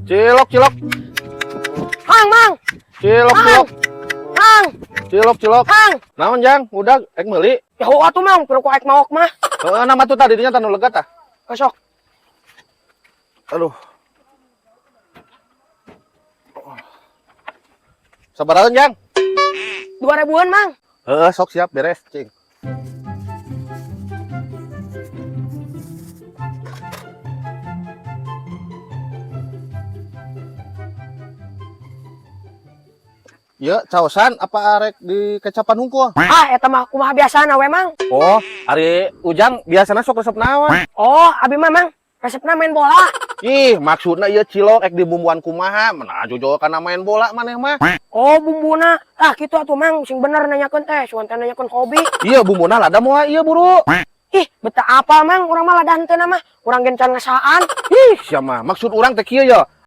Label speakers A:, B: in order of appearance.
A: Cilok, cilok.
B: Mang.
A: Cilok, cilok.
B: Mang.
A: Cilok, cilok.
B: Mang.
A: Naon jang? Udah ek meuli.
B: Ya atuh Mang, perlu ku aek maok mah.
A: Heeh, nama tuh tadinya tanu lega tah.
B: Besok.
A: Aduh. Sabarahan jang?
B: 2000-an Mang.
A: Heeh, sok siap beres, cing. Ya, caosan apa arek di kecapan hungkul?
B: Eta mah kumaha biasana we Mang.
A: Oh, ari Ujang biasanya sok resep naon?
B: Oh, abi mah Mang, resepna main bola.
A: Ih, maksudna ieu cilok ek dibumbuan kumaha? Mana jojo kana main bola maneh mah?
B: Oh, bumbuna. Kitu atuh Mang, sing bener nanyakeun teh, suan teh nanyakeun hobi.
A: Iya, bumbuna lada moal ieu buru.
B: Ih, betah apa Mang, urang mah ladan teh mah. Urang gen can ngasaan.
A: Ih, sia mah maksud urang teh kieu ya.